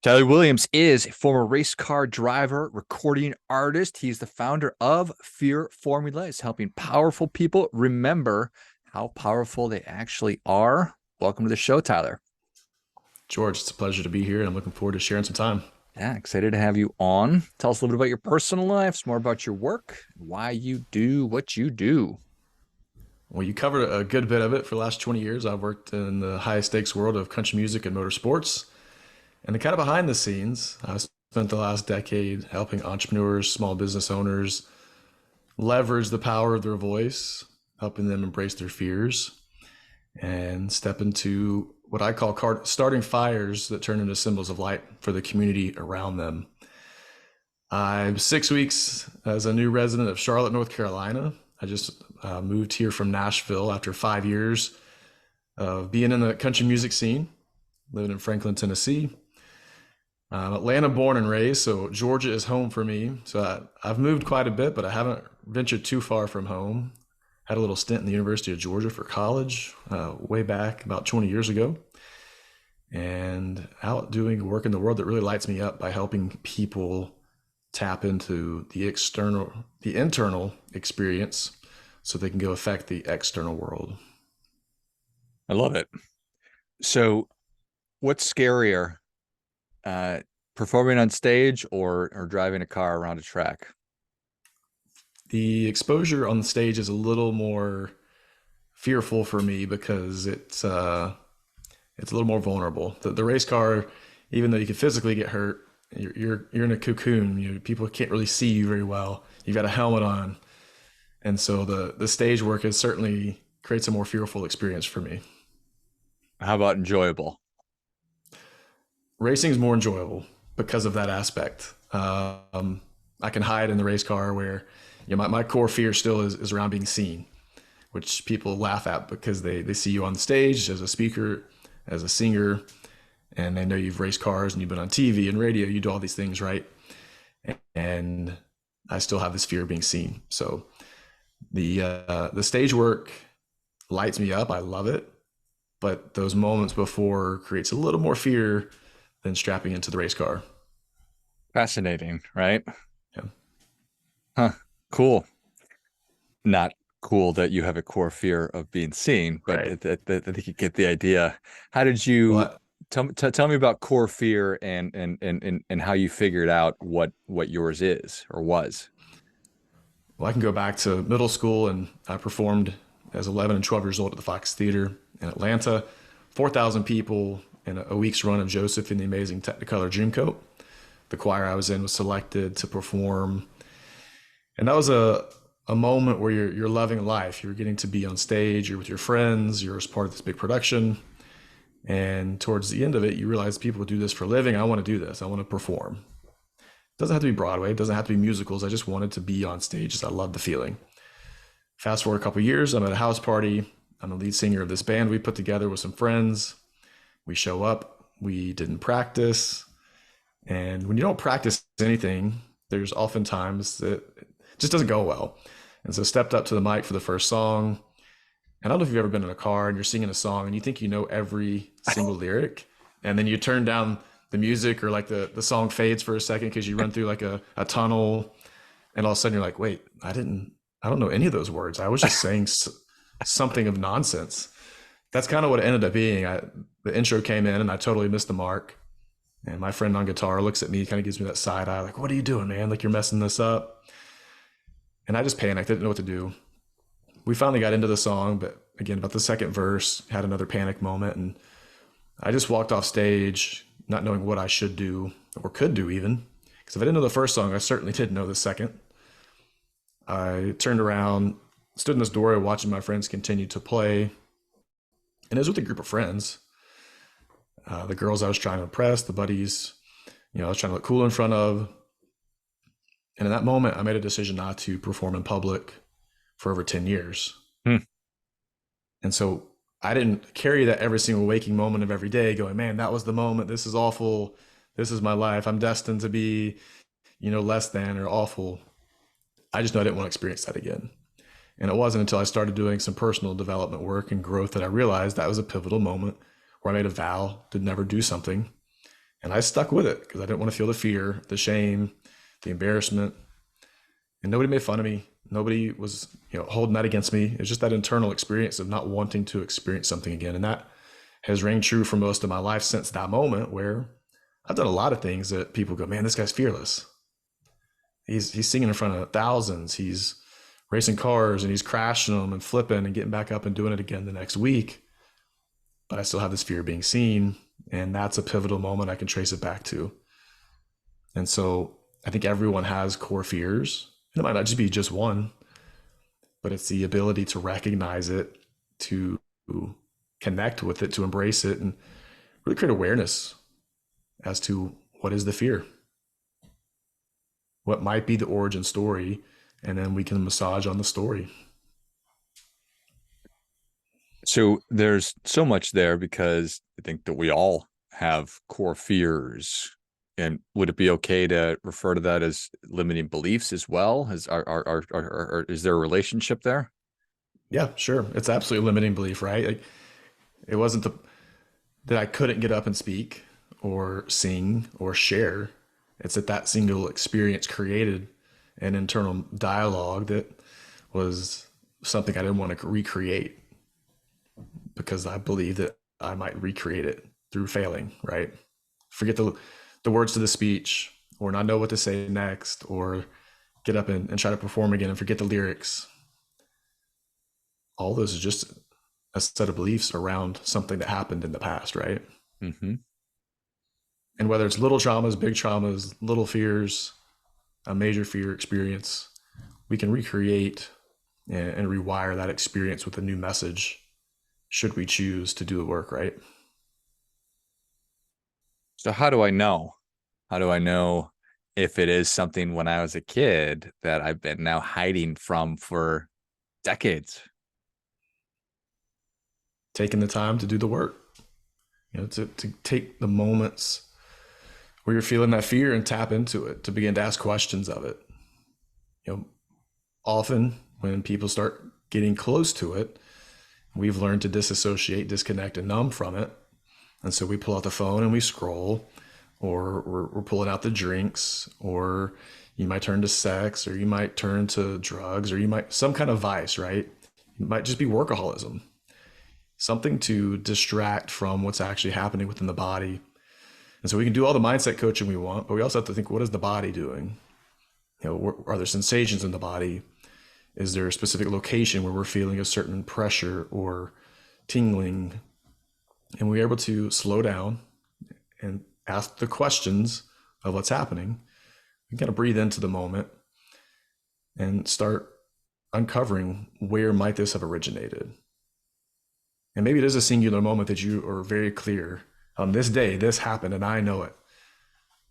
Tyler Williams is a former race car driver, recording artist. He's the founder of Fear Formula, is helping powerful people remember how powerful they actually are. Welcome to the show, Tyler. George, it's a pleasure to be here, and I'm looking forward to sharing some time. Yeah, excited to have you on. Tell us a little bit about your personal life, some more about your work, why you do what you do. Well, you covered a good bit of it for the last 20 years. I've worked in the high stakes world of country music and motorsports. And the kind of behind the scenes, I spent the last decade helping entrepreneurs, small business owners leverage the power of their voice, helping them embrace their fears, and step into what I call starting fires that turn into symbols of light for the community around them. I'm 6 weeks as a new resident of Charlotte, North Carolina. I just moved here from Nashville after 5 years of being in the country music scene, living in Franklin, Tennessee. I'm Atlanta born and raised, so Georgia is home for me. I've moved quite a bit, but I haven't ventured too far from home. Had a little stint in the University of Georgia for college way back about 20 years ago. And out doing work in the world that really lights me up by helping people tap into the internal experience so they can go affect the external world. I love it. So, what's scarier, performing on stage or driving a car around a track? The exposure on the stage is a little more fearful for me because it's a little more vulnerable. The race car, even though you can physically get hurt, you're in a cocoon. People can't really see you very well. You've got a helmet on, and so the stage work is certainly creates a more fearful experience for me. How about enjoyable? Racing is more enjoyable because of that aspect. I can hide in the race car where my core fear still is around being seen, which people laugh at because they see you on the stage as a speaker, as a singer, and they know you've raced cars and you've been on TV and radio. You do all these things, right? And I still have this fear of being seen. So the stage work lights me up. I love it, but those moments before creates a little more fear than strapping into the race car. Fascinating, right? Yeah. Huh. Cool. Not cool that you have a core fear of being seen, but Right. I think you get the idea. How did you Well, tell me about core fear and how you figured out what yours is or was? I can go back to middle school, and I performed as 11 and 12 years old at the Fox Theater in Atlanta. 4,000 people in a week's run of Joseph and the Amazing Technicolor Dreamcoat. The choir I was in was selected to perform, and that was a moment where you're loving life. You're getting to be on stage. You're with your friends. You're as part of this big production. And towards the end of it, you realize people do this for a living. I want to do this. I want to perform. It doesn't have to be Broadway. It doesn't have to be musicals. I just wanted to be on stage. I love the feeling. Fast forward a couple of years, I'm at a house party. I'm the lead singer of this band we put together with some friends. We show up. We didn't practice. And when you don't practice anything, there's oftentimes that it just doesn't go well. And so stepped up to the mic for the first song. And I don't know if you've ever been in a car and you're singing a song and you think you know every single lyric. And then you turn down the music, or like the song fades for a second because you run through like a tunnel. And all of a sudden you're like, wait, I don't know any of those words. I was just saying something of nonsense. That's kind of what it ended up being. The intro came in and I totally missed the mark. And my friend on guitar looks at me, kind of gives me that side eye, like, what are you doing, man? Like, you're messing this up. And I just panicked. I didn't know what to do. We finally got into the song, but again, about the second verse, had another panic moment. And I just walked off stage, not knowing what I should do or could do even. Because if I didn't know the first song, I certainly didn't know the second. I turned around, stood in this doorway watching my friends continue to play. And it was with a group of friends. The girls I was trying to impress, the buddies, I was trying to look cool in front of. And in that moment, I made a decision not to perform in public for over 10 years. Hmm. And so I didn't carry that every single waking moment of every day going, man, that was the moment. This is awful. This is my life. I'm destined to be, less than or awful. I just know I didn't want to experience that again. And it wasn't until I started doing some personal development work and growth that I realized that was a pivotal moment where I made a vow to never do something And I stuck with it because I didn't want to feel the fear, the shame, the embarrassment. And nobody made fun of me. Nobody was, holding that against me. It's just that internal experience of not wanting to experience something again. And that has rang true for most of my life since that moment, where I've done a lot of things that people go, man, this guy's fearless. He's singing in front of thousands. He's racing cars and he's crashing them and flipping and getting back up and doing it again the next week. But I still have this fear of being seen. And that's a pivotal moment I can trace it back to. And so I think everyone has core fears. And it might not just be just one, but it's the ability to recognize it, to connect with it, to embrace it, and really create awareness as to what is the fear, what might be the origin story, and then we can massage on the story. So there's so much there because I think that we all have core fears. And would it be okay to refer to that as limiting beliefs as well? Is there a relationship there? Yeah, sure. It's absolutely a limiting belief, right? Like, it wasn't that I couldn't get up and speak or sing or share. It's that single experience created an internal dialogue that was something I didn't want to recreate because I believe that I might recreate it through failing, right? Forget the words to the speech, or not know what to say next, or get up and try to perform again and forget the lyrics. All those is just a set of beliefs around something that happened in the past, right? Mm-hmm. And whether it's little traumas, big traumas, little fears, a major fear experience, we can recreate and rewire that experience with a new message should we choose to do the work, right? So how do I know? How do I know if it is something when I was a kid that I've been now hiding from for decades? Taking the time to do the work, to take the moments where you're feeling that fear and tap into it, to begin to ask questions of it. Often when people start getting close to it, we've learned to disassociate, disconnect, and numb from it. And so we pull out the phone and we scroll, or we're pulling out the drinks, or you might turn to sex, or you might turn to drugs, or you might some kind of vice, right? It might just be workaholism, something to distract from what's actually happening within the body. And so we can do all the mindset coaching we want, but we also have to think, what is the body doing? Are there sensations in the body? Is there a specific location where we're feeling a certain pressure or tingling? And we're able to slow down and ask the questions of what's happening. We kind of breathe into the moment and start uncovering where might this have originated. And maybe it is a singular moment that you are very clear on this day, this happened and I know it.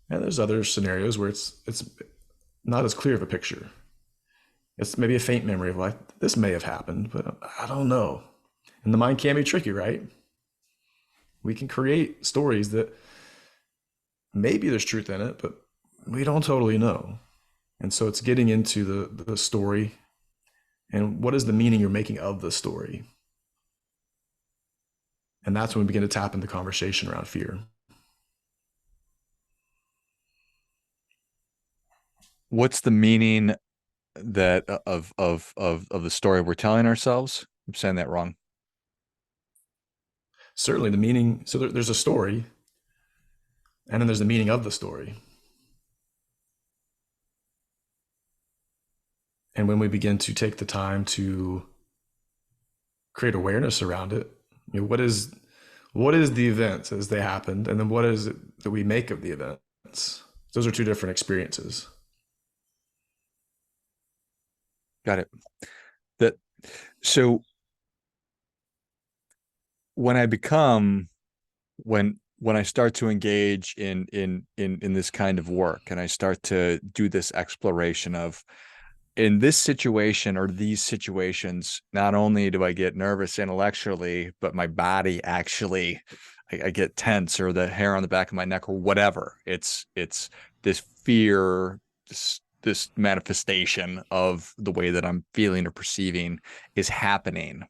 And there's other scenarios where it's not as clear of a picture. It's maybe a faint memory of like, this may have happened, but I don't know. And the mind can be tricky, right? We can create stories that maybe there's truth in it, but we don't totally know. And so it's getting into the story and what is the meaning you're making of the story. And that's when we begin to tap into conversation around fear. What's the meaning that of the story we're telling ourselves? I'm saying that wrong. Certainly the meaning, so there's a story, and then there's the meaning of the story. And when we begin to take the time to create awareness around it, what is the events as they happened, and then what is it that we make of the events? Those are two different experiences. Got it. That so when I become when I start to engage in this kind of work and I start to do this exploration of in this situation or these situations, not only do I get nervous intellectually, but my body actually I get tense or the hair on the back of my neck or whatever. It's this fear, this manifestation of the way that I'm feeling or perceiving is happening.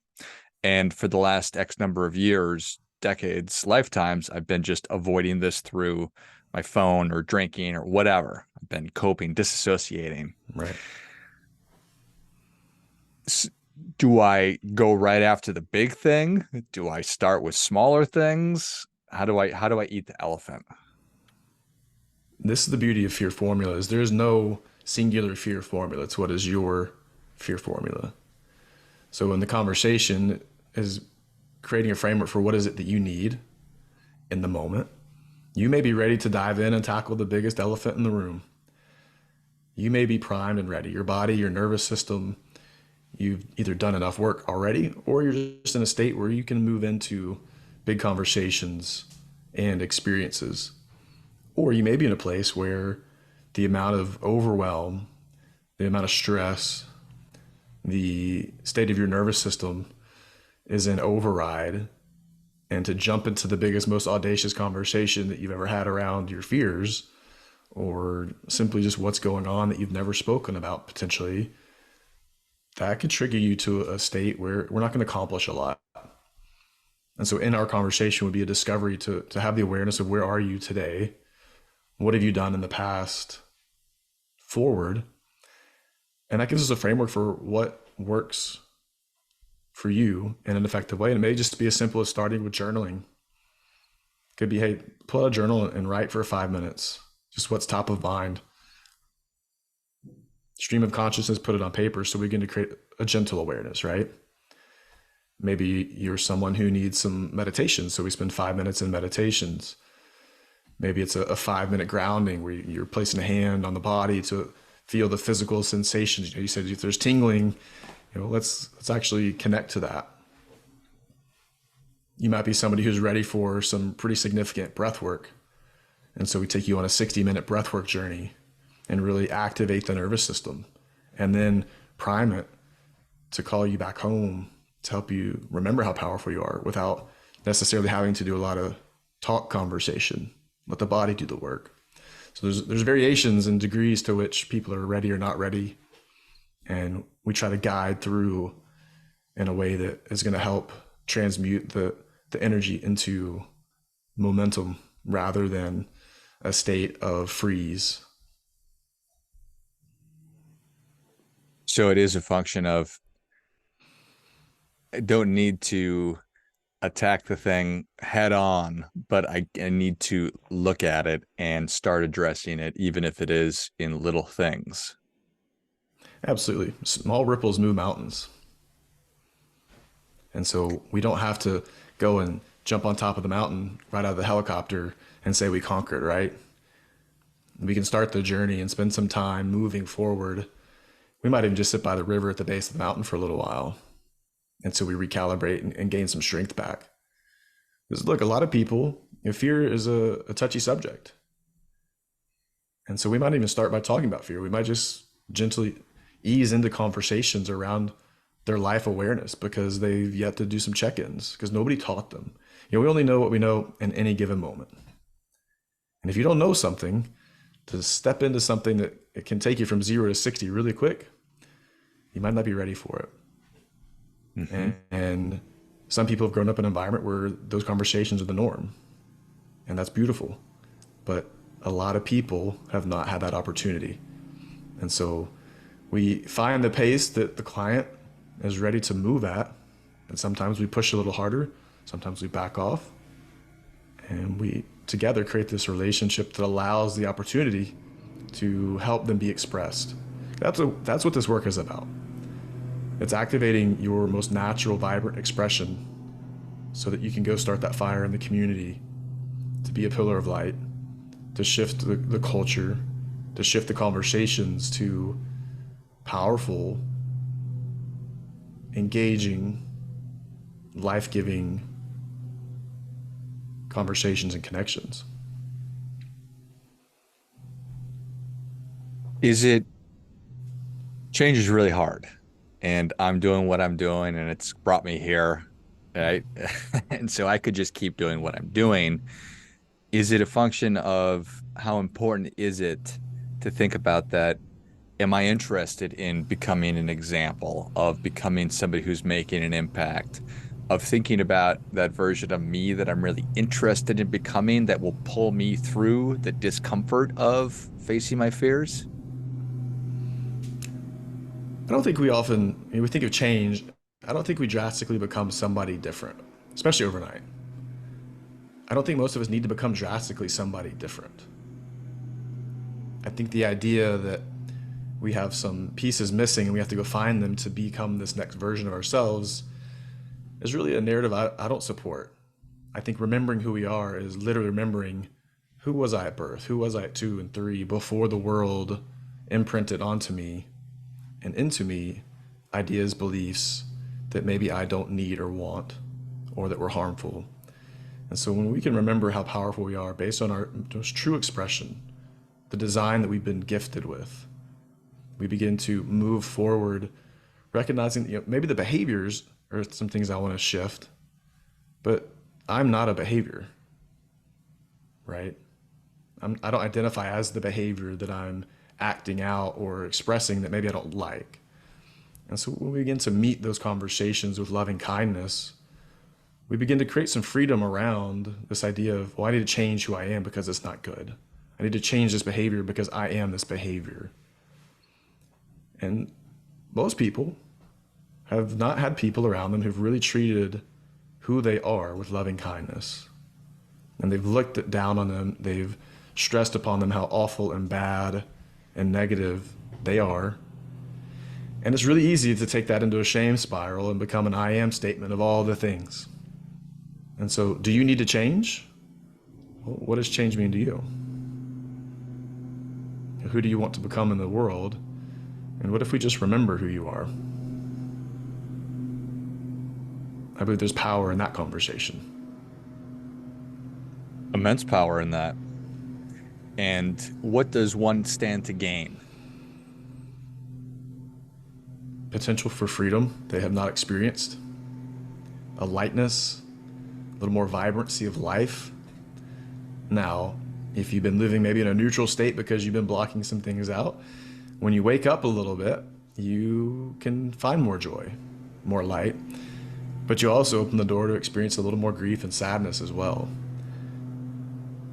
And for the last X number of years, decades, lifetimes, I've been just avoiding this through my phone or drinking or whatever. I've been coping, disassociating. Right. Do I go right after the big thing? Do I start with smaller things? How do I eat the elephant? This is the beauty of fear formulas. There's no singular fear formula. It's what is your fear formula. So in the conversation is creating a framework for what is it that you need in the moment. You may be ready to dive in and tackle the biggest elephant in the room. You may be primed and ready. Your body, your nervous system, you've either done enough work already or you're just in a state where you can move into big conversations and experiences. Or you may be in a place where the amount of overwhelm, the amount of stress, the state of your nervous system is in override. And to jump into the biggest, most audacious conversation that you've ever had around your fears, or simply just what's going on that you've never spoken about potentially, that could trigger you to a state where we're not going to accomplish a lot. And so in our conversation would be a discovery to have the awareness of where are you today? What have you done in the past forward? And that gives us a framework for what works for you in an effective way. And it may just be as simple as starting with journaling. It could be, hey, pull out a journal and write for 5 minutes, just what's top of mind. Stream of consciousness, put it on paper so we begin to create a gentle awareness, right? Maybe you're someone who needs some meditation, so we spend 5 minutes in meditations. Maybe it's a 5-minute grounding where you're placing a hand on the body to feel the physical sensations. You said if there's tingling, let's actually connect to that. You might be somebody who's ready for some pretty significant breath work. And so we take you on a 60-minute breath work journey and really activate the nervous system and then prime it to call you back home, to help you remember how powerful you are without necessarily having to do a lot of talk conversation. Let the body do the work. So there's variations and degrees to which people are ready or not ready. And we try to guide through in a way that is going to help transmute the energy into momentum rather than a state of freeze. So it is a function of I don't need to attack the thing head on, but I need to look at it and start addressing it, even if it is in little things. Absolutely. Small ripples move mountains. And so we don't have to go and jump on top of the mountain right out of the helicopter and say we conquered, right? We can start the journey and spend some time moving forward. We might even just sit by the river at the base of the mountain for a little while. And so we recalibrate and gain some strength back. Because look, a lot of people, fear is a touchy subject. And so we might even start by talking about fear. We might just gently ease into conversations around their life awareness because they've yet to do some check-ins because nobody taught them. We only know what we know in any given moment. And if you don't know something, to step into something that it can take you from 0 to 60 really quick, you might not be ready for it. Mm-hmm. And some people have grown up in an environment where those conversations are the norm. And that's beautiful. But a lot of people have not had that opportunity. And so we find the pace that the client is ready to move at. And sometimes we push a little harder. Sometimes we back off. And we together create this relationship that allows the opportunity to help them be expressed. That's what this work is about. It's activating your most natural, vibrant expression so that you can go start that fire in the community, to be a pillar of light, to shift the culture, to shift the conversations to powerful, engaging, life-giving conversations and connections. Change is really hard, and I'm doing what I'm doing and it's brought me here, right? And so I could just keep doing what I'm doing. Is it a function of how important is it to think about that? Am I interested in becoming an example of becoming somebody who's making an impact? of thinking about that version of me that I'm really interested in becoming that will pull me through the discomfort of facing my fears? I don't think we often, we think of change. I don't think we drastically become somebody different, especially overnight. I don't think most of us need to become drastically somebody different. I think the idea that we have some pieces missing and we have to go find them to become this next version of ourselves is really a narrative I don't support. I think remembering who we are is literally remembering who was I at birth, who was I at 2 and 3 before the world imprinted onto me and into me ideas, beliefs that maybe I don't need or want or that were harmful. And so when we can remember how powerful we are based on our most true expression, the design that we've been gifted with, we begin to move forward, recognizing maybe the behaviors are some things I want to shift, but I'm not a behavior, right? I don't identify as the behavior that I'm acting out or expressing that maybe I don't like. And so when we begin to meet those conversations with loving kindness, we begin to create some freedom around this idea of, well, I need to change who I am because it's not good. I need to change this behavior because I am this behavior. And most people have not had people around them who've really treated who they are with loving kindness. And they've looked down on them. They've stressed upon them how awful and bad and negative they are. And it's really easy to take that into a shame spiral and become an I am statement of all the things. And so, do you need to change? Well, what does change mean to you? Who do you want to become in the world? And what if we just remember who you are? I believe there's power in that conversation. Immense power in that. And what does one stand to gain? Potential for freedom they have not experienced, a lightness, a little more vibrancy of life. Now, if you've been living maybe in a neutral state because you've been blocking some things out, when you wake up a little bit, you can find more joy, more light, but you also open the door to experience a little more grief and sadness as well.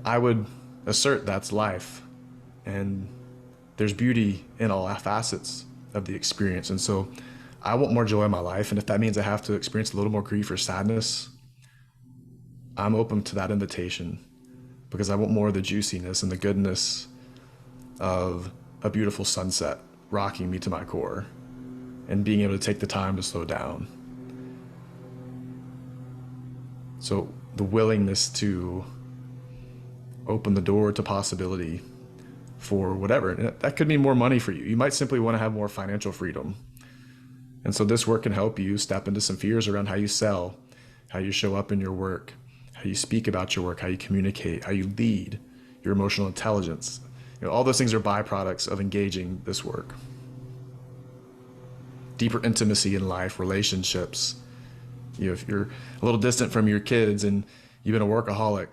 I would assert that's life, and there's beauty in all facets of the experience. And so I want more joy in my life, and if that means I have to experience a little more grief or sadness, I'm open to that invitation because I want more of the juiciness and the goodness of a beautiful sunset rocking me to my core and being able to take the time to slow down. So the willingness to open the door to possibility for whatever. And that could mean more money for you. You might simply want to have more financial freedom. And so this work can help you step into some fears around how you sell, how you show up in your work, how you speak about your work, how you communicate, how you lead, your emotional intelligence. All those things are byproducts of engaging this work. Deeper intimacy in life, relationships. If you're a little distant from your kids and you've been a workaholic,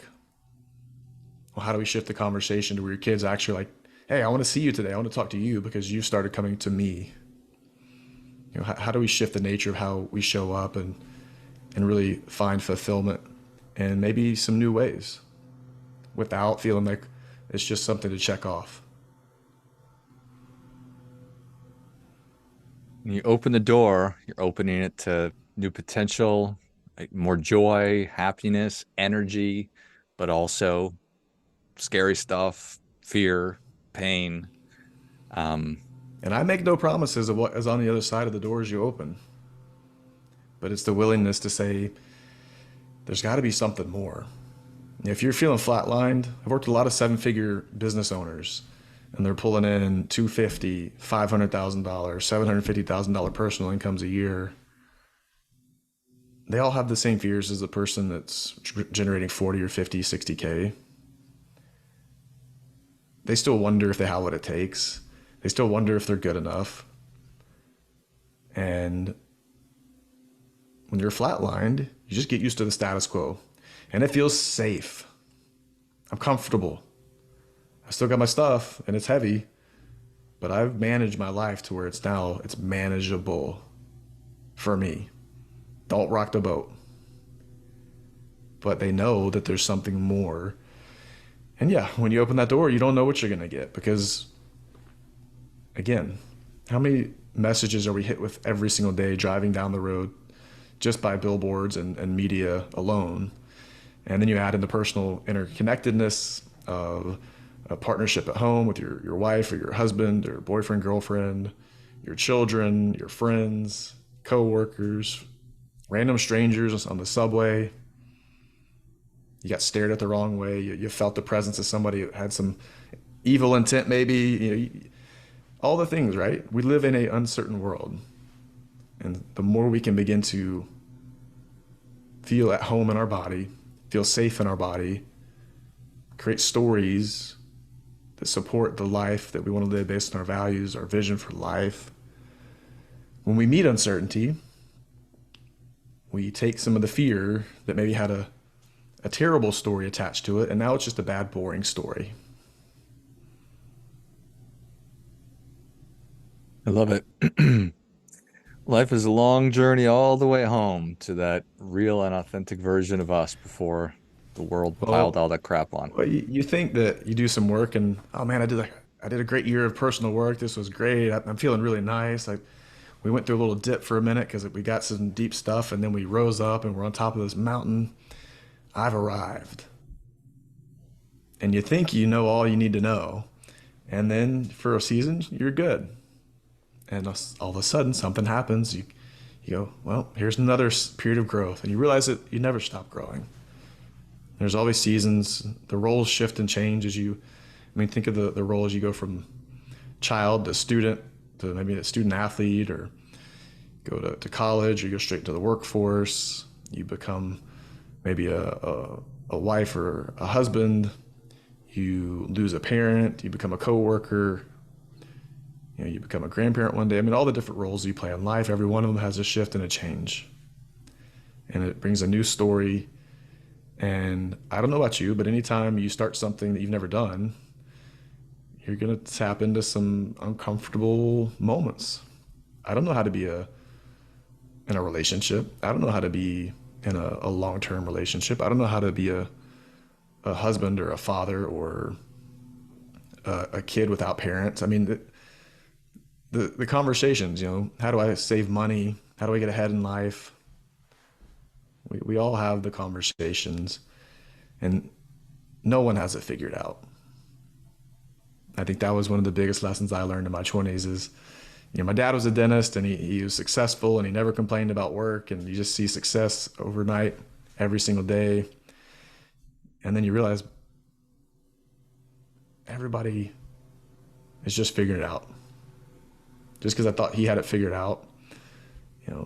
well, how do we shift the conversation to where your kids actually like, hey, I want to see you today. I want to talk to you because you started coming to me. How do we shift the nature of how we show up and really find fulfillment in maybe some new ways without feeling like it's just something to check off? When you open the door, you're opening it to new potential, like more joy, happiness, energy, but also scary stuff, fear, pain. Um, And I make no promises of what is on the other side of the doors you open, but it's the willingness to say, there's got to be something more. If you're feeling flatlined, I've worked with a lot of 7-figure business owners, and they're pulling in $250,000, $500,000, $750,000 personal incomes a year. They all have the same fears as the person that's generating 40 or 50, 60K. They still wonder if they have what it takes. They still wonder if they're good enough. And when you're flatlined, you just get used to the status quo. And it feels safe. I'm comfortable. I still got my stuff and it's heavy, but I've managed my life to where it's manageable for me. Don't rock the boat. but they know that there's something more. And yeah, when you open that door, you don't know what you're going to get because, again, how many messages are we hit with every single day driving down the road just by billboards and media alone? And then you add in the personal interconnectedness of a partnership at home with your wife or your husband or boyfriend, girlfriend, your children, your friends, co-workers, random strangers on the subway. You got stared at the wrong way. You felt the presence of somebody who had some evil intent, maybe. All the things, right? We live in an uncertain world. And the more we can begin to feel at home in our body, feel safe in our body, create stories that support the life that we want to live based on our values, our vision for life. When we meet uncertainty, we take some of the fear that maybe had a terrible story attached to it, and now it's just a bad, boring story. I love it. Life is a long journey all the way home to that real and authentic version of us before the world piled Well, all that crap on. you think that you do some work and, oh man, I did a great year of personal work. This was great. I'm feeling really nice. We went through a little dip for a minute because we got some deep stuff, and then we rose up and we're on top of this mountain. I've arrived. And you think you know all you need to know. And then for a season, you're good. And all of a sudden, something happens. You go, well, here's another period of growth. And you realize that you never stop growing. There's always seasons. The roles shift and change think of the role as you go from child to student to maybe a student athlete, or go to college, or you go straight to the workforce. You become maybe a wife or a husband. You lose a parent. You become a coworker. You become a grandparent one day. All the different roles you play in life, every one of them has a shift and a change. And it brings a new story. And I don't know about you, but anytime you start something that you've never done, you're going to tap into some uncomfortable moments. I don't know how to be in a relationship. I don't know how to be in a long-term relationship. I don't know how to be a husband or a father or a kid without parents. The conversations, how do I save money? How do I get ahead in life? We all have the conversations, and no one has it figured out. I think that was one of the biggest lessons I learned in my 20s is, my dad was a dentist, and he was successful, and he never complained about work, and you just see success overnight every single day. And then you realize everybody is just figuring it out. Just because I thought he had it figured out,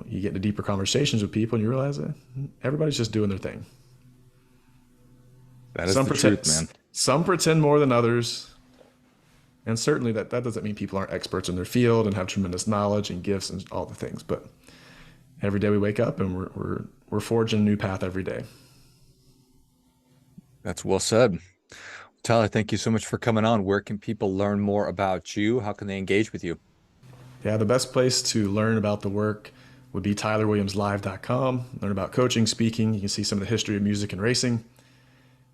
you get into deeper conversations with people and you realize that everybody's just doing their thing. That is the truth, man. Some pretend more than others. And certainly that doesn't mean people aren't experts in their field and have tremendous knowledge and gifts and all the things. But every day we wake up and we're forging a new path every day. That's well said. Tyler, thank you so much for coming on. Where can people learn more about you? How can they engage with you? Yeah, the best place to learn about the work would be tylerwilliamslive.com. Learn about coaching, speaking. You can see some of the history of music and racing.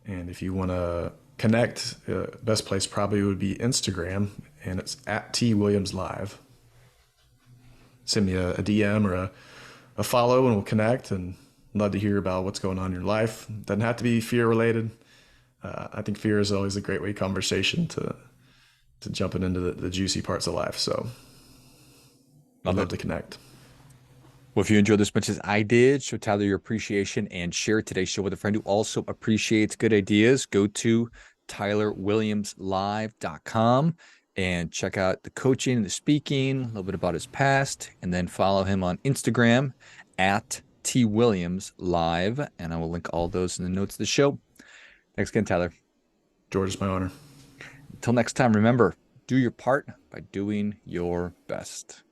And if you want to connect, best place probably would be Instagram, and it's at @TWilliamsLive. Send me a DM or a follow, and we'll connect, and love to hear about what's going on in your life. Doesn't have to be fear related. I think fear is always a great way conversation to jumping into the juicy parts of life. So I'd love to connect. Well, if you enjoyed this as much as I did, show Tyler your appreciation and share today's show with a friend who also appreciates good ideas. Go to tylerwilliamslive.com and check out the coaching and the speaking, a little bit about his past, and then follow him on Instagram at @TWilliamsLive. And I will link all those in the notes of the show. Thanks again, Tyler. George, it's my honor. Until next time, remember, do your part by doing your best.